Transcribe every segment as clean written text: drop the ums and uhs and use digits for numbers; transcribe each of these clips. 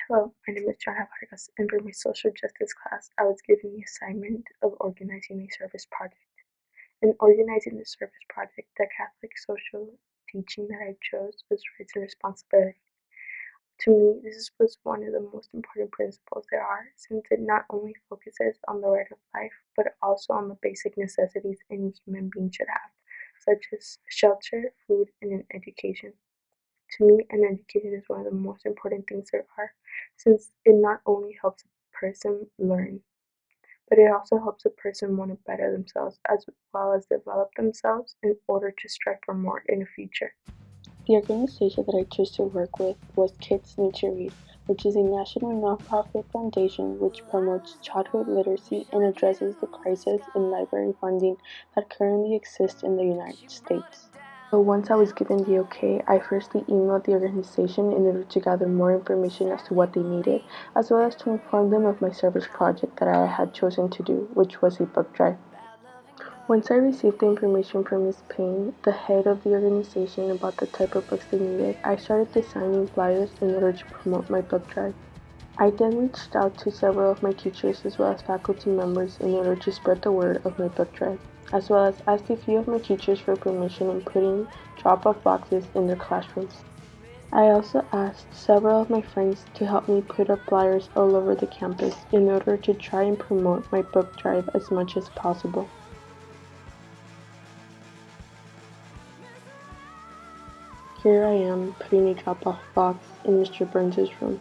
Hello, my name is Joanna Vargas, and for my social justice class, I was given the assignment of organizing a service project. In organizing the service project, the Catholic social teaching that I chose was rights and responsibility. To me, this was one of the most important principles there are, since it not only focuses on the right of life, but also on the basic necessities any human being should have, such as shelter, food, and an education. To me, an education is one of the most important things there are, since it not only helps a person learn, but it also helps a person want to better themselves as well as develop themselves in order to strive for more in the future. The organization that I chose to work with was Kids Need to Read, which is a national nonprofit foundation which promotes childhood literacy and addresses the crisis in library funding that currently exists in the United States. So once I was given the okay, I firstly emailed the organization in order to gather more information as to what they needed, as well as to inform them of my service project that I had chosen to do, which was a book drive. Once I received the information from Ms. Payne, the head of the organization, about the type of books they needed, I started designing flyers in order to promote my book drive. I then reached out to several of my teachers as well as faculty members in order to spread the word of my book drive, as well as asked a few of my teachers for permission in putting drop-off boxes in their classrooms. I also asked several of my friends to help me put up flyers all over the campus in order to try and promote my book drive as much as possible. Here I am putting a drop-off box in Mr. Burns' room.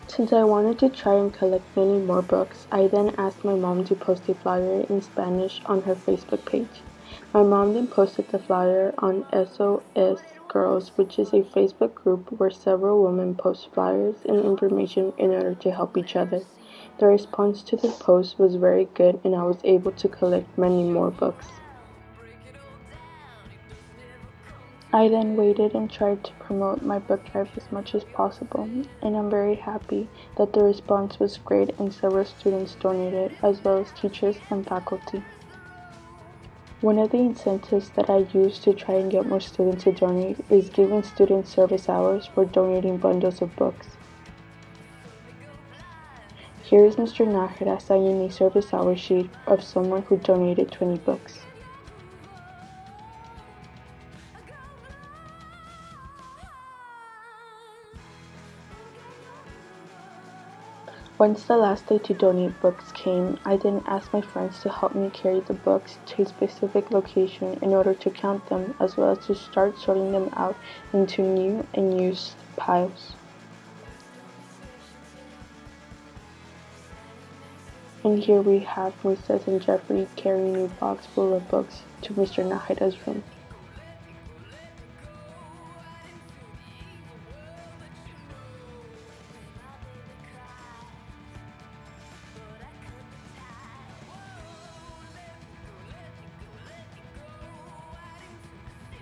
Since I wanted to try and collect many more books, I then asked my mom to post a flyer in Spanish on her Facebook page. My mom then posted the flyer on SOS Girls, which is a Facebook group where several women post flyers and information in order to help each other. The response to the post was very good and I was able to collect many more books. I then waited and tried to promote my book drive as much as possible, and I'm very happy that the response was great and several students donated, as well as teachers and faculty. One of the incentives that I use to try and get more students to donate is giving students service hours for donating bundles of books. Here is Mr. Nájera signing a service hour sheet of someone who donated 20 books. Once the last day to donate books came, I then asked my friends to help me carry the books to a specific location in order to count them, as well as to start sorting them out into new and used piles. And here we have Moises and Jeffrey carrying a box full of books to Mr. Nájera's room.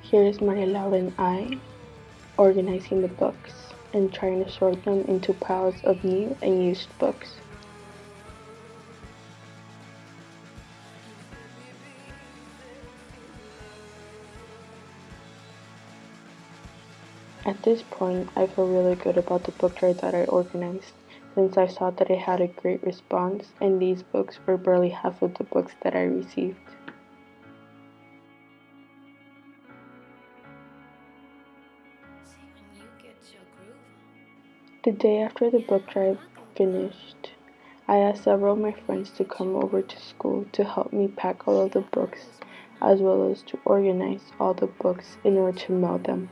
Here is Maria Laura and I organizing the books and trying to sort them into piles of new and used books. At this point, I feel really good about the book drive that I organized, since I saw that it had a great response and these books were barely half of the books that I received. The day after the book drive finished, I asked several of my friends to come over to school to help me pack all of the books, as well as to organize all the books in order to mail them.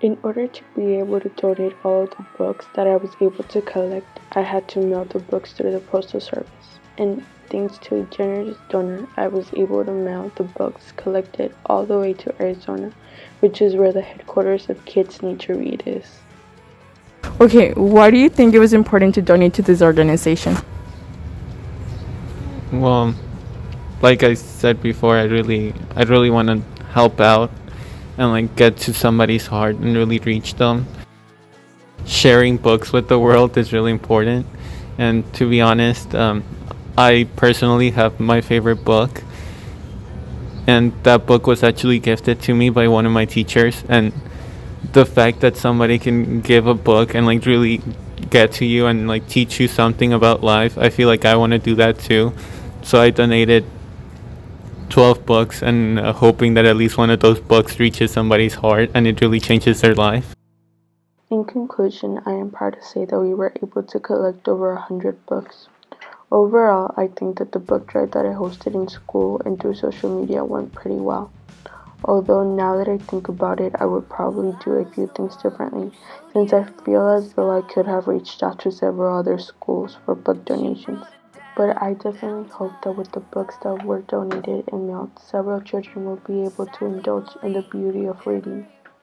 In order to be able to donate all of the books that I was able to collect, I had to mail the books through the postal service. And thanks to a generous donor, I was able to mail the books collected all the way to Arizona, which is where the headquarters of Kids Need to Read is. Okay, why do you think it was important to donate to this organization? Well, like I said before, I really want to help out and like get to somebody's heart and really reach them. Sharing books with the world is really important, And to be honest, I personally have my favorite book, and that book was actually gifted to me by one of my teachers. And the fact that somebody can give a book and like really get to you and like teach you something about life, I feel like I want to do that too. So I donated 12 books, and hoping that at least one of those books reaches somebody's heart and it really changes their life. In conclusion, I am proud to say that we were able to collect over 100 books. Overall, I think that the book drive that I hosted in school and through social media went pretty well. Although now that I think about it, I would probably do a few things differently, since I feel as though I could have reached out to several other schools for book donations. But I definitely hope that with the books that were donated and mailed, several children will be able to indulge in the beauty of reading.